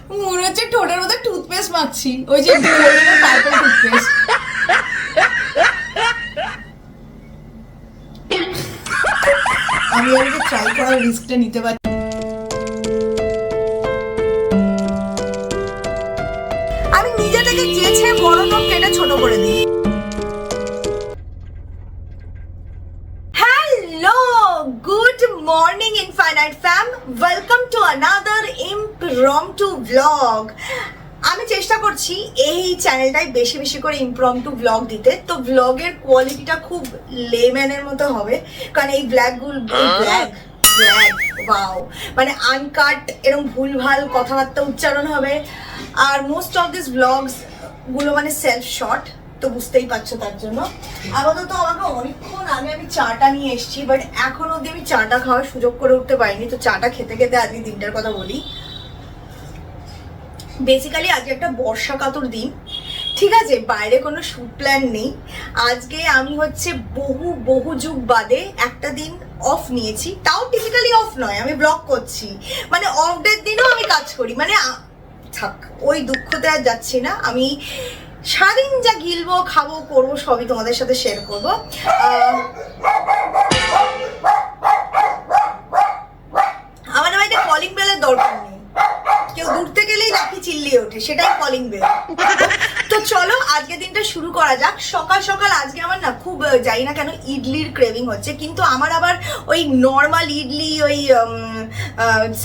মনে হচ্ছে ঠোঁটের মধ্যে টুথপেস্ট মাখছি, ওই যে পার্পল টুথপেস্ট। আমি আজকে ট্রাই করার রিস্কটা নিতে পারি। আমি নিজে থেকে চেয়েছে বড় নখ কেটে ছোট করে দিই। Hello, good morning Infinitefam, welcome to another impromptu blog. আমি চেষ্টা করছি এই চ্যানেলটায় বেশি বেশি করে ইমপ্রম্পটু ব্লগ দিতে, তো ব্লগের কোয়ালিটিটা খুব লেম্যানের মতো হবে, কারণ এই ব্লগগুলো ওয়াও মানে আনকাট, এরকম ভুলভাল কথাবার্তা উচ্চারণ হবে। আর মোস্ট অফ দিস ব্লগস গুলো মানে সেলফ শর্ট, তো বুঝতেই পারছো। তার জন্য আপাতত আমাকে অনেকক্ষণ আগে আমি চাটা নিয়ে এসেছি, বাট এখন অব্দি আমি চাটা খাওয়ার সুযোগ করে উঠতে পারিনি। তো চাটা খেতে খেতে আজকে দিনটার কথা বলি। বেসিক্যালি আজকে একটা বর্ষাকাতর দিন, ঠিক আছে, বাইরে কোনো শুট প্ল্যান নেই। আজকে আমি হচ্ছে বহু যুগ বাদে একটা দিন অফ নিয়েছি, তাও টিপিক্যালি অফ নয়, আমি ব্লগ করছি, মানে অফ ডের দিনও আমি কাজ করি, মানে থাক ওই দুঃখতে আর যাচ্ছি না। আমি সারাদিন যা গিলবো খাবো করবো সবই তোমাদের সাথে শেয়ার করবো। আমাদের বাড়িতে কলিং বেলের দরকার নেই, কেউ দূরতে গেলেই লাফি চিল্লিয়ে ওঠে, সেটাই কলিং বেল। তো চলো আজকে দিনটা শুরু করা যাক। সকাল সকাল আজকে আমার না খুব জানি না কেন ইডলির ক্রেভিং হচ্ছে, কিন্তু আমার আবার ওই নর্মাল ইডলি ওই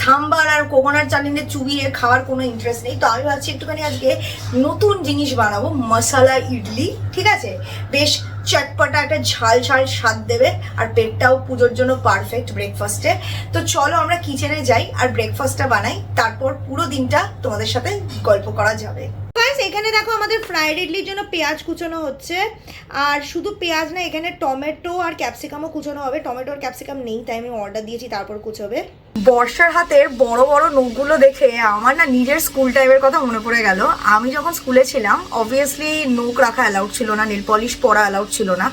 সাম্বার আর কোকোনাট চাটনিতে চুবিয়ে খাওয়ার কোনো ইন্টারেস্ট নেই। তো আমি ভাবছি একটুখানি আজকে নতুন জিনিস বানাবো, মশলা ইডলি, ঠিক আছে, বেশ চটপটা একটা ঝাল ঝাল স্বাদ দেবে, আর পেটটাও পুজোর জন্য পারফেক্ট ব্রেকফাস্টে। তো চলো আমরা কিচেনে যাই আর ব্রেকফাস্টটা বানাই, তারপর পুরো দিনটা তোমাদের সাথে গল্প করা যাবে। এখানে দেখো আমাদের ফ্রাইড ইডলির জন্য পেঁয়াজ কুচোনো হচ্ছে, আর শুধু পেঁয়াজ না, এখানে টমেটো আর ক্যাপসিকামও কুচোনো হবে। টমেটো আর ক্যাপসিকাম নেই, তাই আমি অর্ডার দিয়েছি, তারপর কুচোবে। বর্ষার হাতের বড় বড় নখগুলো দেখে আমার না নিজের স্কুল টাইমের কথা মনে পড়ে গেল। আমি যখন স্কুলে ছিলাম অবভিয়াসলি নখ রাখা অ্যালাউড ছিল না, নেল পলিশ পরা অ্যালাউড ছিল না।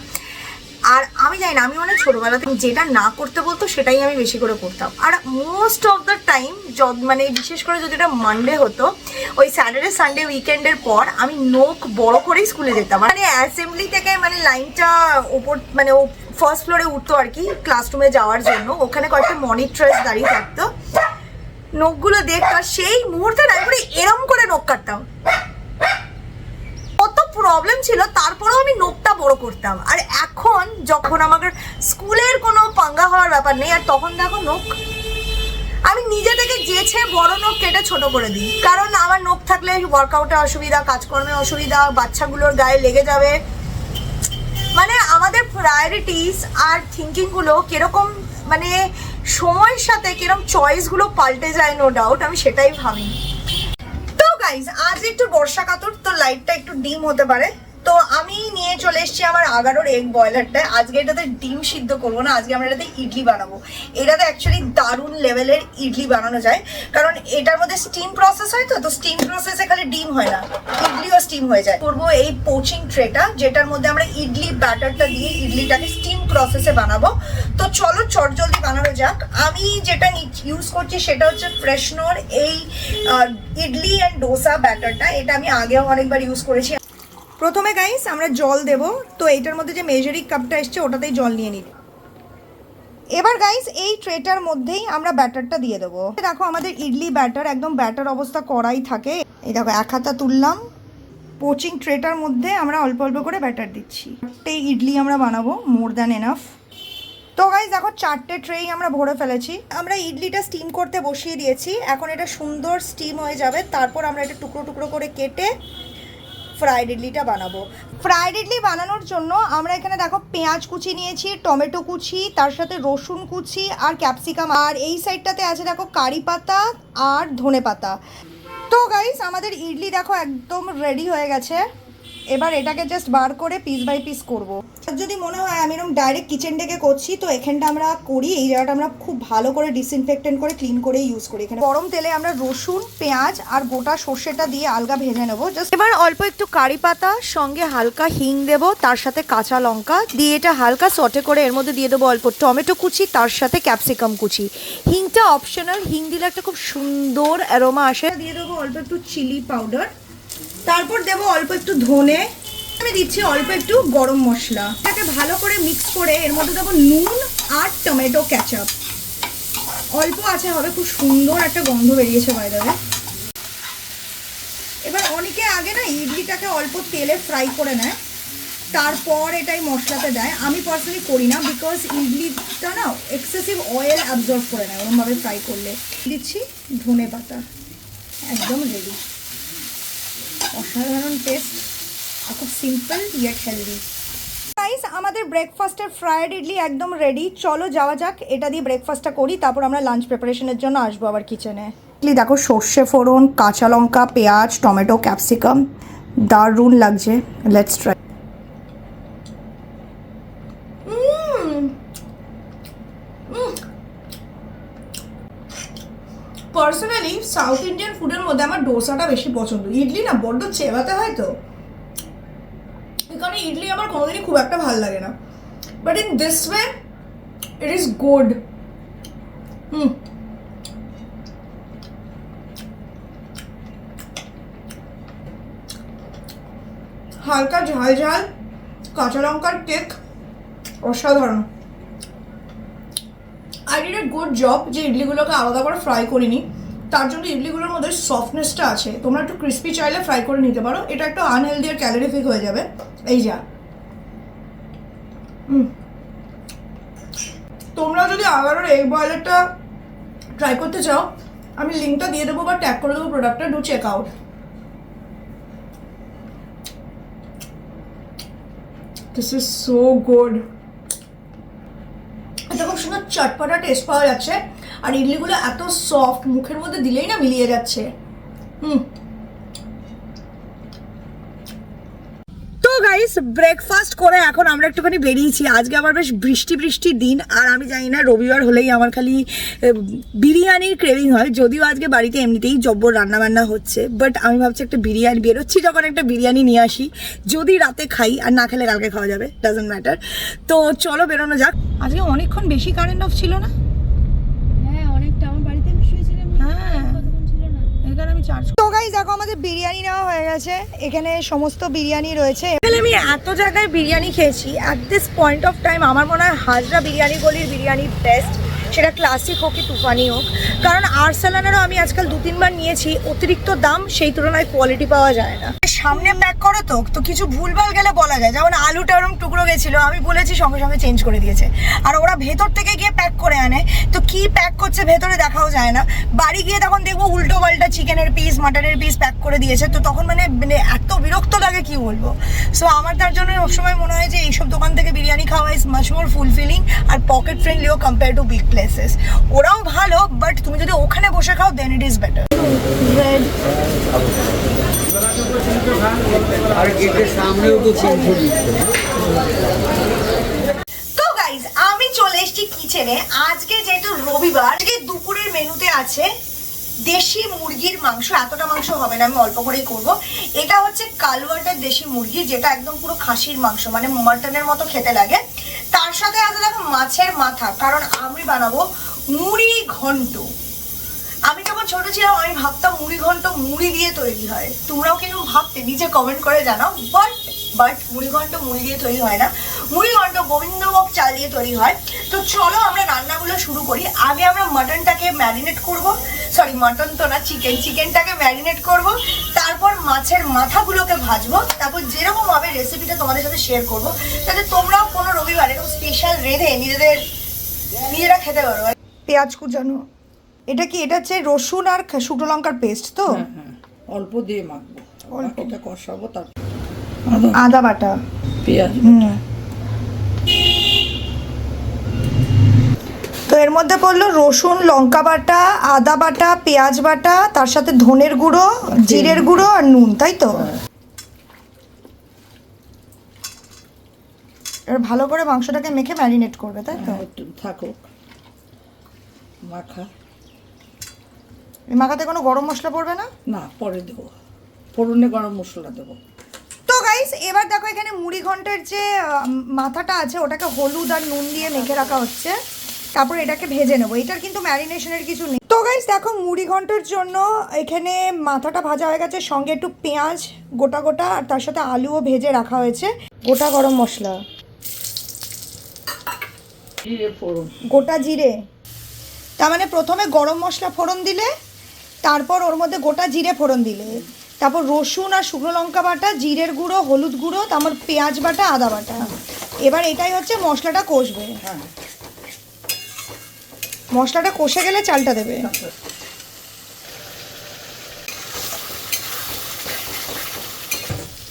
আর আমি জানি না, আমি মানে ছোটবেলাতে যেটা না করতে বলতো সেটাই আমি বেশি করে করতাম। আর মোস্ট অফ দ্য টাইম মানে বিশেষ করে যদি এটা মানডে হতো, ওই স্যাটারডে সানডে উইকেন্ডের পর আমি নখ বড় করেই স্কুলে যেতাম। মানে অ্যাসেম্বলি থেকে মানে লাইনটা ওপর মানে ও ফার্স্ট ফ্লোরে উঠতো আর কি ক্লাসরুমে যাওয়ার জন্য, ওখানে কয়েকটা মনিটরেস দাঁড়িয়ে থাকতো, নখগুলো দেখতাম, সেই মুহূর্তে না করে এরম করে নখ কাটতাম। কত প্রবলেম ছিল, তারপরেও আমি নখটা বড় করতাম। আর এখন যখন আমাদের স্কুলের কোনো পাঙ্গা হওয়ার ব্যাপার নেই, আর তখন দেখো নখ আমি নিজে থেকে যেছে বড় নখ কেটে ছোট করে দিই, কারণ আমার নখ থাকলে ওয়ার্কআউটে অসুবিধা, কাজকর্মে অসুবিধা, বাচ্চাগুলোর গায়ে লেগে যাবে। মানে আমাদের প্রায়োরিটিস আর থিঙ্কিংগুলো কিরকম মানে সময়ের সাথে কিরকম চয়েসগুলো পাল্টে যায়, নো ডাউট, আমি সেটাই ভাবি। আজ একটু বর্ষা কাতর, তো লাইটটা একটু ডিম হতে পারে। তো আমি নিয়ে চলে এসেছি আমার আগারোর এগ বয়লারটা। আজকে এটাতে ডিম সিদ্ধ করবো না, আজকে আমরা এটাতে ইডলি বানাবো। এটাতে অ্যাকচুয়ালি দারুণ লেভেলের ইডলি বানানো যায়, কারণ এটার মধ্যে স্টিম প্রসেস হয়। তো স্টিম প্রসেসে খালি ডিম হয় না, ইডলিও স্টিম হয়ে যায়। করবো এই পোচিং ট্রেটা, যেটার মধ্যে আমরা ইডলি ব্যাটারটা দিয়ে ইডলিটাকে স্টিম প্রসেসে বানাবো। তো চলো চটজলদি বানানো যাক। আমি যেটা ইউজ করছি সেটা হচ্ছে ফ্রেশনোর এই ইডলি অ্যান্ড ডোসা ব্যাটারটা। এটা আমি আগেও অনেকবার ইউজ করেছি। প্রথমে গাইস আমরা জল দেব, তো এইটার মধ্যে যে মেজারিং কাপটা এসছে ওটাতেই জল নিয়ে নিই। এবার গাইস এই ট্রেটার মধ্যেই আমরা ব্যাটারটা দিয়ে দেবো। দেখো আমাদের ইডলি ব্যাটার একদম ব্যাটার অবস্থা করাই থাকে। এই দেখো এক হাতা তুললাম, পোচিং ট্রেটার মধ্যে আমরা অল্প অল্প করে ব্যাটার দিচ্ছি। এই ইডলি আমরা বানাবো, মোর দ্যান এনাফ। তো গাইস দেখো 4টে ট্রেই আমরা ভরে ফেলেছি। আমরা ইডলিটা স্টিম করতে বসিয়ে দিয়েছি, এখন এটা সুন্দর স্টিম হয়ে যাবে। তারপর আমরা এটা টুকরো টুকরো করে কেটে ফ্রাইড ইডলিটা বানাবো। ফ্রাইড ইডলি বানানোর জন্য আমরা এখানে দেখো পেঁয়াজ কুচি নিয়েছি, টমেটো কুচি, তার সাথে রসুন কুচি আর ক্যাপসিকাম, আর এই সাইডটাতে আছে দেখো কারি পাতা আর ধনে পাতা। তো গাইস আমাদের ইডলি দেখো একদম রেডি হয়ে গেছে। এবার এটাকে জাস্ট বার করে পিস বাই পিস করব। যদি মনে হয় আমি এরকম ডাইরেক্ট কিচেন থেকে করছি, তো এখানটা আমরা করি, এই জায়গাটা আমরা খুব ভালো করে ডিসইনফেক্টেন্ট করে ক্লিন করে ইউজ করি। এখানে গরম তেলে আমরা রসুন, পেঁয়াজ আর গোটা সর্ষেটা দিয়ে আলগা ভেজে নেবো। জাস্ট এবার অল্প একটু কারি পাতা, সঙ্গে হালকা হিং দেবো, তার সাথে কাঁচা লঙ্কা দিয়ে এটা হালকা সটে করে এর মধ্যে দিয়ে দেবো অল্প টমেটো কুচি, তার সাথে ক্যাপসিকাম কুচি। হিংটা অপশনাল, হিং দিলে একটা খুব সুন্দর অ্যারোমা আসে। দিয়ে দেবো অল্প একটু চিলি পাউডার, তারপর দেবো অল্প একটু ধনে, আমি দিচ্ছি অল্প একটু গরম মশলা। এটাকে ভালো করে মিক্স করে এর মধ্যে দেবো নুন আর টমেটো কেচাপ। অল্প আছে, হবে খুব সুন্দর একটা গন্ধ বেরিয়েছে বাইরে। এবার অনেকে আগে না ইডলিটাকে অল্প তেলে ফ্রাই করে নেয়, তারপর এটাই মশলাতে দেয়। আমি পার্সোনালি করি না, বিকজ ইডলিটা না এক্সেসিভ অয়েল অ্যাবজর্ব করে নেয় ওরমভাবে ফ্রাই করলে। দিচ্ছি ধনে পাতা, একদম রেডি। অসাধারণ টেস্ট আর খুব সিম্পল ইয়েট হেলদি। গাইস, আমাদের ব্রেকফাস্টের ফ্রায়েড ইডলি একদম রেডি। চলো যাওয়া যাক, এটা দিয়ে ব্রেকফাস্টটা করি, তারপর আমরা লাঞ্চ প্রিপারেশনের জন্য আসবো আবার কিচেনে। ইডলি দেখো, সর্ষে ফোড়ন, কাঁচা লঙ্কা, পেঁয়াজ, টমেটো, ক্যাপসিকাম, দারুণ লাগছে। Let's try. Personally south Indian ফুডের মধ্যে আমার ডোসাটা বেশি পছন্দ। ইডলি না বড্ড চেবাতে হয়, তো এই কারণে ইডলি আমার কোনোদিনই খুব একটা ভালো লাগে না। But in this way it is good. হালকা ঝাল ঝাল কাঁচা লঙ্কার কেক, অসাধারণ। I did a good job যে ইডলিগুলোকে আলাদা করে ফ্রাই করিনি, তার জন্য ইডলিগুলোর মধ্যে সফটনেসটা আছে। তোমরা একটু ক্রিস্পি চাইলে ফ্রাই করে নিতে পারো, এটা একটু আনহেলদি আর ক্যালোরিফিক হয়ে যাবে। এই যা, তোমরা যদি আগারোর এগ বয়েলারটা ট্রাই করতে চাও, আমি লিঙ্কটা দিয়ে দেবো বা ট্যাগ করে দেবো প্রোডাক্টটা, do check out. This is so good. এটা খুব সুন্দর চটপটা টেস্ট পাওয়া যাচ্ছে, আর ইডলিগুলো এত সফট, মুখের মধ্যে দিলেই না মিলিয়ে যাচ্ছে। তো গাইস, ব্রেকফাস্ট করে এখন আমরা একটুখানি বেরিয়েছি। আজকে আবার বেশ বৃষ্টি বৃষ্টি দিন, আর আমি জানি না রবিবার হলেই আমার খালি বিরিয়ানির ক্রেভিং হয়। যদিও আজকে বাড়িতে এমনিতেই জব্বর রান্নাবান্না হচ্ছে, বাট আমি ভাবছি একটা বিরিয়ানি, বেরোচ্ছি যখন একটা বিরিয়ানি নিয়ে আসি। যদি রাতে খাই, আর না খেলে কালকে খাওয়া যাবে, ডাজন্ট ম্যাটার। তো চলো বেরোনো যাক। আজকে অনেকক্ষণ বেশি কারেন্ট অফ ছিল না? হ্যাঁ, অনেকটা। আমার বাড়িতে আমি শুয়েছিলাম, হ্যাঁ, কতক্ষণ ছিল না। এখানে আমি চার্জ। তো গাইস দেখো, আমাদের বিরিয়ানি নেওয়া হয়ে গেছে। এখানে সমস্ত বিরিয়ানি রয়েছে। আমি এত জায়গায় বিরিয়ানি খেয়েছি, at this point of time আমার মনে হয় হাজরা বিরিয়ানি গলির বিরিয়ানি বেস্ট। সেটা ক্লাসিক হোক কি তুফানি হোক, কারণ আরসালানেরও আমি আজকাল 2-3 বার নিয়েছি। অতিরিক্ত দাম, সেই তুলনায় কোয়ালিটি পাওয়া যায় না। সামনে প্যাক করো তো কিছু ভুলভাল গেলে বলা যায়। যেমন আলুটা ওরকম টুকরো গেছিলো, আমি বলেছি, সঙ্গে সঙ্গে চেঞ্জ করে দিয়েছে। আর ওরা ভেতর থেকে গিয়ে প্যাক করে আনে, তো কি প্যাক করছে ভেতরে দেখাও যায় না। বাড়ি গিয়ে তখন দেখবো উল্টো পাল্টা চিকেনের পিস, মাটনের পিস প্যাক করে দিয়েছে। তো তখন মানে এত বিরক্ত লাগে, কি বলবো। সো আমার তার জন্য সবসময় মনে হয় যে এইসব দোকান থেকে বিরিয়ানি খাওয়া ইজ মাচ মোর ফুলফিলিং আর পকেট ফ্রেন্ডলিও কম্পেয়ার টু বিগ প্লেসেস। ওরাও ভালো, বাট তুমি যদি ওখানে বসে খাও দেন ইট ইজ বেটার। তো গাইজ, আমি চলে এসেছি কিচেনে। আজকে যেহেতু রবিবার, আজকে দুপুরের মেনুতে আছে দেশি মুরগির মাংস। এতটা মাংস হবে না, আমি অল্প করেই করব। এটা হচ্ছে কালওয়াটের দেশি মুরগি, যেটা একদম পুরো খাসির মাংস, মানে মাটনের মতো খেতে লাগে। তার সাথে আছে দেখো মাছের মাথা, কারণ আমি বানাবো মুড়ি ঘন্ট। আমি যখন ছোট ছিলাম আমি ভাবতাম মুড়ি ঘন্ট মুড়ি দিয়ে তৈরি হয়। তোমরাও কিন্তু ভাবতে, নিচে কমেন্ট করে জানাও। বাট মুড়ি ঘন্ট মুড়ি দিয়ে তৈরি হয় না, মুড়ি ঘন্ট গোবিন্দভোগ চাল দিয়ে তৈরি হয়। তো চলো আমরা রান্নাগুলো শুরু করি। আগে আমরা মাটনটাকে ম্যারিনেট করব, সরি মাটন তো না, চিকেনটাকে ম্যারিনেট করব। তারপর মাছের মাথাগুলোকে ভাজবো। তারপর যেরকম ভাবে রেসিপিটা তোমাদের সাথে শেয়ার করবো, যাতে তোমরাও কোনো রবিবার এরকম স্পেশাল রেঁধে নিজেরা খেতে পারো। পেঁয়াজ কুচানো, এটা কি? এটা হচ্ছে রসুন আর শুকনো লঙ্কার পেস্ট তো? হ্যাঁ, অল্প দিয়ে মাখবো, এটা কষাবো, তারপর আদা বাটা, পেঁয়াজ। তো এর মধ্যে পড়লো রসুন, লঙ্কা বাটা, আদা বাটা, পেঁয়াজ বাটা, তার সাথে ধনের গুঁড়ো, জিরের গুঁড়ো আর নুন, তাই তো? এবার ভালো করে মাংসটাকে মেখে ম্যারিনেট করবে, তাই তো? একটু থাকুক মাখা। এই মাখাতে কোনো গরম মশলা পড়বে না? না, পরে দেবো, ফোড়নে গরম মশলা দেবো। তো গাইস এবার দেখো এখানে মুড়ি ঘন্টের যে মাথাটা আছে ওটাকে হলুদ আর নুন দিয়ে মেখে রাখা হচ্ছে, তারপর এটাকে ভেজে নেবো। এটার কিন্তু ম্যারিনেশনের কিছু নেই। তো গাইস দেখো মুড়ি ঘন্টের জন্য এখানে মাথাটা ভাজা হয়ে গেছে, সঙ্গে একটু পেঁয়াজ গোটা গোটা আর তার সাথে আলুও ভেজে রাখা হয়েছে, গোটা গরম মশলা, জিরে ফোড়ন, গোটা জিরে। তার মানে প্রথমে গরম মশলা ফোড়ন দিলে, তারপর ওর মধ্যে গোটা জিরে ফোড়ন দিলে, তারপর রসুন আর শুকনো লঙ্কা বাটা, জিরের গুঁড়ো, হলুদ গুঁড়ো, তারপর পেঁয়াজ বাটা, আদা বাটা। এবার এটাই হচ্ছে মশলাটা কষবে। হ্যাঁ মশলাটা কষে গেলে চালটা দেবে।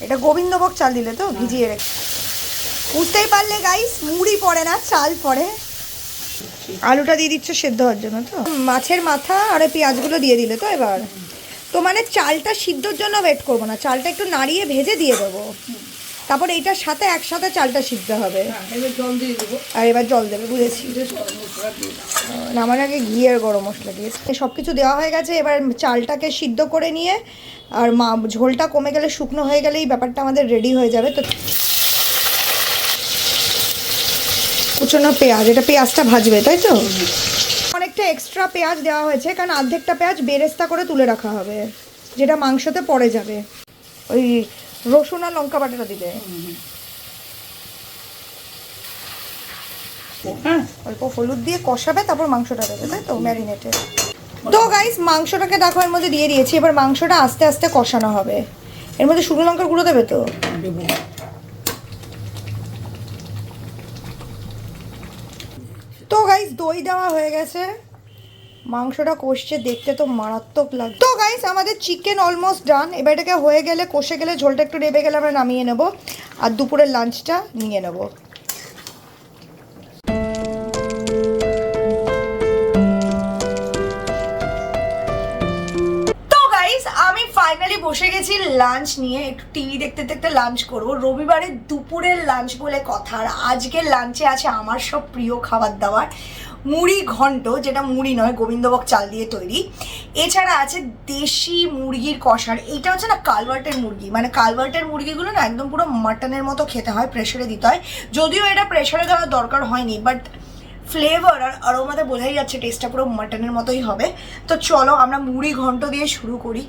এটা গোবিন্দভোগ চাল দিলে তো ভিজিয়ে রেখে। বুঝতেই পারলে গাইস, মুড়ি পড়ে না, চাল পড়ে। আলুটা দিয়ে দিচ্ছ সেদ্ধ হওয়ার জন্য তো? মাছের মাথা আর পেঁয়াজগুলো দিয়ে দিলে তো এবার? তো মানে চালটা সিদ্ধর জন্য ওয়েট করবো না, চালটা একটু নাড়িয়ে ভেজে দিয়ে দেবো, তারপর এইটার সাথে একসাথে চালটা সিদ্ধ হবে। এবার জল দিয়ে দেবো, আর এবার জল দেবে, বুঝেছি। গরম মশলা দিয়ে দেবো। নামার আগে ঘি আর গরম মশলা দিয়েছি। সব কিছু দেওয়া হয়ে গেছে, এবার চালটাকে সিদ্ধ করে নিয়ে আর ঝোলটা কমে গেলে, শুকনো হয়ে গেলে এই ব্যাপারটা আমাদের রেডি হয়ে যাবে। তো কুচনো পেঁয়াজ, এটা পেঁয়াজটা ভাজবে তাই তো? অনেকটা এক্সট্রা পেঁয়াজ দেওয়া হয়েছে, কারণ অর্ধেকটা পেঁয়াজ বেরেস্তা করে তুলে রাখা হবে, যেটা মাংসতে পড়ে যাবে। ওই রসুন আর লঙ্কা বাটাটা দিবে। হ্যাঁ, অল্প হলুদ দিয়ে কষাবে, তারপর মাংসটা দেবে, তাই তো? ম্যারিনেটে। তো গাইস মাংসটাকে দেখো এর মধ্যে দিয়ে দিয়েছি, এবার মাংসটা আস্তে আস্তে কষানো হবে। এর মধ্যে শুকনো লঙ্কার গুঁড়ো দেবে তো? দেবো। তো গাইস দই দেওয়া হয়ে গেছে, মাংসটা কষছে, দেখতে তো মারাত্মক লাগে। তো গাইস আমাদের চিকেন অলমোস্ট ডান। এবার এটাকে হয়ে গেলে, কষে গেলে, ঝোলটা একটু নেবে গেলে আমরা নামিয়ে নেব আর দুপুরের লাঞ্চটা নিয়ে নেব। তো গাইস আমি ফাইনালি বসে গেছি লাঞ্চ নিয়ে, একটু টিভি দেখতে দেখতে লাঞ্চ করবো। রবিবারের দুপুরের লাঞ্চ বলে কথা, আর আজকের লাঞ্চে আছে আমার সব প্রিয় খাবার দাবার। মুড়ি ঘন্ট, যেটা মুড়ি নয়, গোবিন্দভোগ চাল দিয়ে তৈরি। এছাড়া আছে দেশি মুরগির কষার। এইটা হচ্ছে না কালভার্টের মুরগি, মানে কালভার্টের মুরগিগুলো না একদম পুরো মাটনের মতো খেতে হয়, প্রেশারে দিতে হয়। যদিও এটা প্রেশারে দেওয়ার দরকার হয়নি, বাট ফ্লেভার আর আরোমাতে বোঝাই যাচ্ছে টেস্টটা পুরো মাটনের মতোই হবে। তো চলো আমরা মুড়ি ঘন্ট দিয়ে শুরু করি।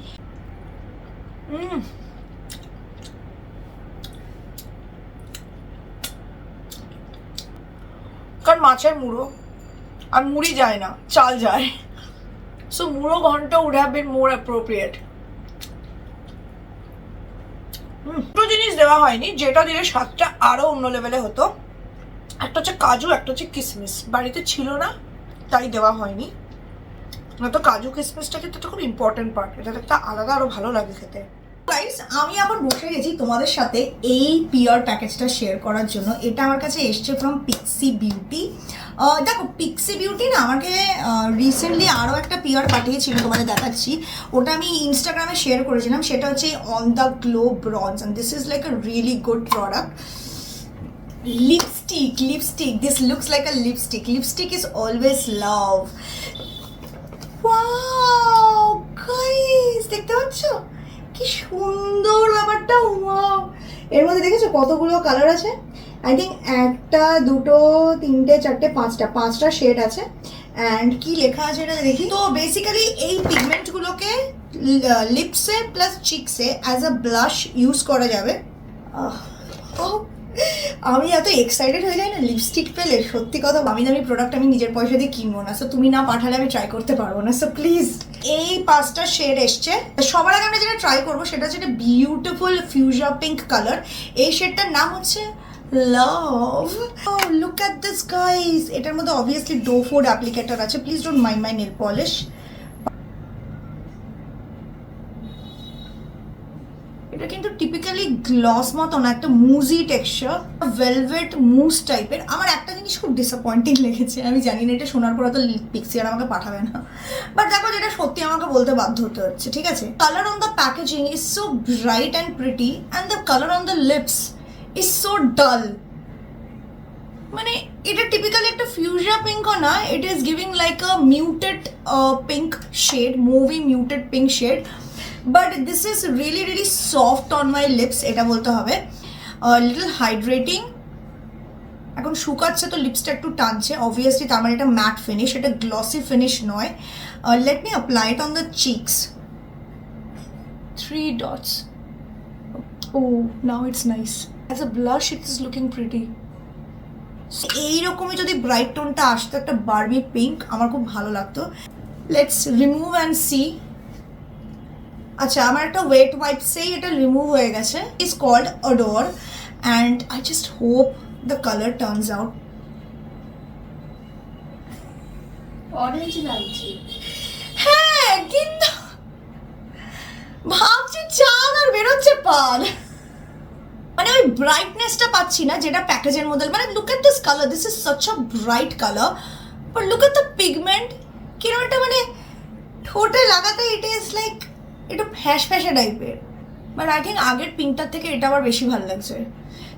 কারণ মাছের মুড়ো আর মুড়ি যায় না, চাল যায়, so muri ghonto would have been more appropriate. দুটো জিনিস দেওয়া হয়নি, যেটা দিলে স্বাদটা আরো অন্য লেভেলে হতো। একটা হচ্ছে কাজু, একটা হচ্ছে কিশমিশ। বাড়িতে ছিল না তাই দেওয়া হয়নি, নয়তো কাজু কিশমিশটা কিন্তু একটা খুব ইম্পর্টেন্ট পার্ট, এটা একটা আলাদা আরো ভালো লাগে খেতে। গাইস আমি আবার বসে গেছি তোমাদের সাথে এই পিওর প্যাকেজটা শেয়ার করার জন্য। এটা আমার কাছে এসছে ফ্রম পিক্সি বিউটি। দেখো পিক্সি বিউটি না আমাকে রিসেন্টলি আরও একটা পিওর পাঠিয়েছিল, তোমাদের দেখাচ্ছি। ওটা আমি ইনস্টাগ্রামে শেয়ার করেছিলাম, সেটা হচ্ছে on the glow bronze, and this is like a really good product. Lipstick, this looks like a lipstick is always love. Wow guys দেখতে পাচ্ছ কি সুন্দর ব্যাপারটা। ওয়াও, এর মধ্যে দেখেছো কতগুলো কালার আছে? আই থিঙ্ক একটা, দুটো, তিনটে, চারটে, পাঁচটা শেড আছে। অ্যান্ড কি লেখা আছে এটা দেখি। তো বেসিক্যালি এই পিগমেন্টগুলোকে লিপসে প্লাস চিকসে অ্যাজ আ ব্লাশ ইউজ করা যাবে। আমি এত এক্সাইটেড হয়ে যাই না লিপস্টিক পেলে, সত্যি কথা। দামি দামি প্রোডাক্ট আমি নিজের পয়সা দিয়ে কিনবো না, সো তুমি না পাঠালে আমি ট্রাই করতে পারবো না, সো প্লিজ। এই 5টা শেড এসছে। সবার আগে আমরা যেটা ট্রাই করবো সেটা হচ্ছে একটা বিউটিফুল ফিউজা পিঙ্ক কালার। এই শেডটার নাম হচ্ছে love. Look at this guys. এটার মধ্যে অবভিয়াসলি ডো ফোর্ড অ্যাপ্লিকেটর আছে, please don't mind my nail polish. এটা কিন্তু টিপিক্যালি গ্লস মতো না, একটা মুজি টেক্সচার, ভেলভেট মুজ টাইপের। আমার একটা জিনিস খুব ডিসঅ্যাপয়েন্টিং লেগেছে, আমি জানি না এটা শোনার পর তো পিক্সি আর আমাকে পাঠাবে না, বাট দেখো যেটা সত্যি আমাকে বলতে বাধ্য হতে হচ্ছে, ঠিক আছে। Colour on the packaging is so bright and pretty, and the colour on the lips is so dull. মানে এটা টিপিক্যালি একটা ফিউজিয়া পিঙ্কও না, it is giving like a muted pink shade, movie muted pink shade, but this is really really soft on my lips, এটা বলতে হবে। Little hydrating, এখন শুকাচ্ছে তো লিপসটা একটু টানছে অবভিয়াসলি, তার মানে এটা ম্যাট ফিনিশ, এটা গ্লসি ফিনিশ নয়। Let me apply it on the Cheeks, 3 dots. Oh, now it's nice. As a blush, it is looking pretty. এইরকমই যদি ব্রাইট টোনটা আসতো, একটা বারবি পিঙ্ক, আমার খুব ভালো লাগতো। Let's remove and see. আচ্ছা, আমার একটা ওয়েট ওয়াইপসেই এটা রিমুভ হয়ে গেছে। It's called odour and I just hope the colour turns out. Orange লাগছে। হ্যাঁ, কিন্তু ভাবছি চাল আর বেরোচ্ছে পাল, মানে ওই ব্রাইটনেসটা পাচ্ছি না যেটা প্যাকেজের মধ্যে। মানে look at this colour, this is such a bright colour, but look at the pigment, কিরকম একটা মানে ঠোঁটে লাগাতে ইট ইজ লাইক একটু ফ্যাস ফ্যাসে টাইপের। বাট আই থিঙ্ক আগের পিঙ্কটার থেকে এটা আমার বেশি ভালো লাগছে।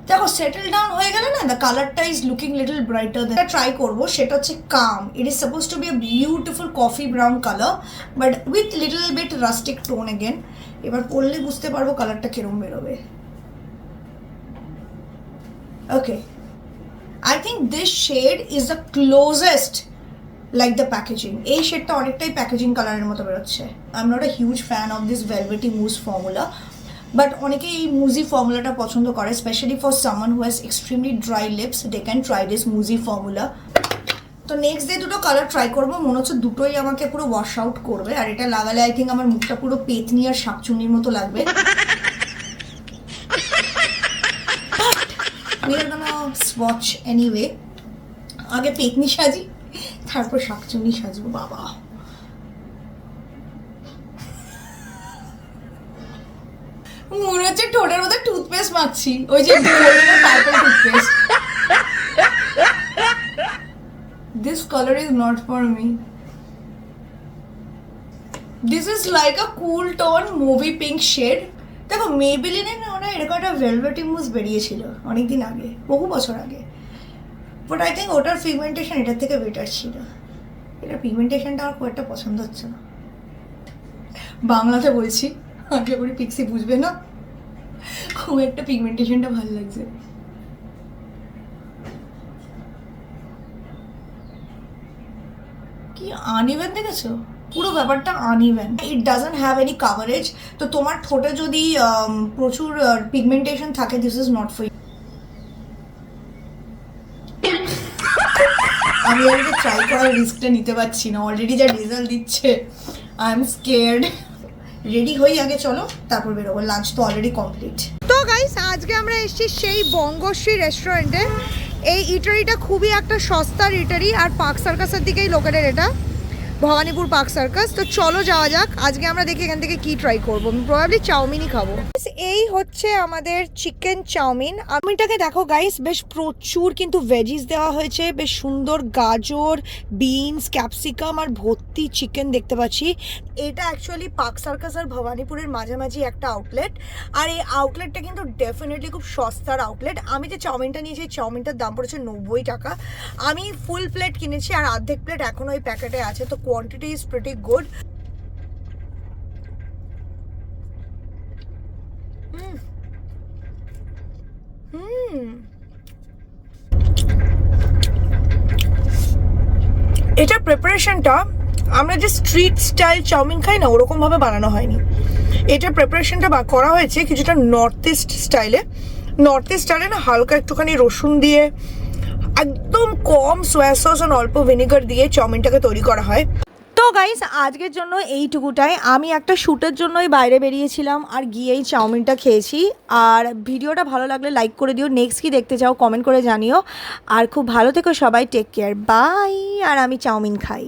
দেখো সেটেল ডাউন হয়ে গেলে না, দ্য কালারটা ইজ লুকিং লিটল ব্রাইটার। যেটা ট্রাই করবো সেটা হচ্ছে calm. It is suppose to be a beautiful coffee brown colour, but with little bit rustic tone again. এবার পরলে বুঝতে পারবো কালারটা কিরম বেরোবে। Okay, I think this shade is the closest like the packaging. এই শেডটা অনেকটাই প্যাকেজিং কালারের মতো বেরোচ্ছে। I'm not a huge fan of this velvety mousse formula, but অনেকে এই মুজি ফর্মুলাটা পছন্দ করে, specially for someone who has extremely dry lips, they can try this Muji formula. তো নেক্সট ডে দুটো কালার ট্রাই করবো, মনে হচ্ছে দুটোই আমাকে পুরো ওয়াশ আউট করবে, আর এটা লাগালে আই থিঙ্ক আমার মুখটা পুরো পেতনি আর শাকচুন্নির মতো লাগবে। We are gonna swatch anyway. আগে পেতনি সাজি, তারপর শাকচুন্নি সাজবো। বাবা, মনে হচ্ছে ঠোঁটের মধ্যে টুথপেস্ট মাখছি, ওই যে purple toothpaste. This color is not for me. This is like a cool tone movie pink shade. দেখো মেবেলিনে না ওরা এরকম একটা ভেলভেটি মুস বেরিয়েছিল অনেকদিন আগে, বহু বছর আগে, বাট আই থিঙ্ক ওটার পিগমেন্টেশন এটার থেকে বেটার ছিল। এটার পিগমেন্টেশনটা আমার খুব একটা পছন্দ হচ্ছে না। বাংলাতে বলছি, আগে করে পিক্সি বুঝবে না, খুব একটা পিগমেন্টেশনটা ভালো লাগছে। কি আনইভেন দেখেছো, পুরো ব্যাপারটা uneven, it doesn't have any coverage. তো তোমার ঠোঁটে যদি প্রচুর পিগমেন্টেশন থাকে, this is not for you. আমি আমাকে ট্রাই করার রিস্কটা নিতে পারছি না, অলরেডি যা রেজাল্ট দিচ্ছে আই এম স্কেয়ার্ড। রেডি হই আগে, চলো তারপর বেরোবো, লাঞ্চ তো অলরেডি কমপ্লিট। তো গাইস, আজকে আমরা এসেছি সেই বঙ্গশ্রী রেস্টুরেন্টে। এই ইটারিটা খুবই একটা সস্তার ইটারি, আর পার্ক সার্কাসের দিকেই লোকেদের এটা, ভবানীপুর পার্ক সার্কাস। তো চলো যাওয়া যাক, আজকে আমরা দেখি এখান থেকে কি ট্রাই করবো। আমি প্রবাবলি চাউমিনই খাবো। এই হচ্ছে আমাদের চিকেন চাউমিন। চাউমিনটাকে দেখো গাইস, বেশ প্রচুর কিন্তু ভেজিস দেওয়া হয়েছে, বেশ সুন্দর গাজর, বিনস, ক্যাপসিকাম আর ভর্তি চিকেন দেখতে পাচ্ছি। এটা অ্যাকচুয়ালি পার্ক সার্কাস আর ভবানীপুরের মাঝামাঝি একটা আউটলেট, আর এই আউটলেটটা কিন্তু ডেফিনেটলি খুব সস্তার আউটলেট। আমি যে চাউমিনটা নিয়েছি, চাউমিনটার দাম পড়েছে 90 টাকা। আমি ফুল প্লেট কিনেছি, আর অর্ধেক প্লেট এখনো ওই প্যাকেটে আছে, তো কোয়ান্টিটি ইজ প্রিটি গুড। এটা প্রিপারেশনটা আমরা যে স্ট্রিট স্টাইল চাউমিন খাই না, ওরকম ভাবে বানানো হয়নি। এটার প্রিপারেশনটা করা হয়েছে কিছুটা নর্থ ইস্ট স্টাইলে। নর্থ ইস্ট স্টাইলে না হালকা একটুখানি রসুন দিয়ে, একদম কম সোয়া সস আর অল্প ভিনেগার দিয়ে চাউমিনটাকে তৈরি করা হয়। তো গাইস, আজকের জন্য এইটুকুটাই। আমি একটা শ্যুটের জন্যই বাইরে বেরিয়েছিলাম, আর গিয়েই চাউমিনটা খেয়েছি। আর ভিডিওটা ভালো লাগলে লাইক করে দিও, নেক্সট কি দেখতে চাও কমেন্ট করে জানিও। আর খুব ভালো থেকো সবাই, টেক কেয়ার, বাই। আর আমি চাউমিন খাই।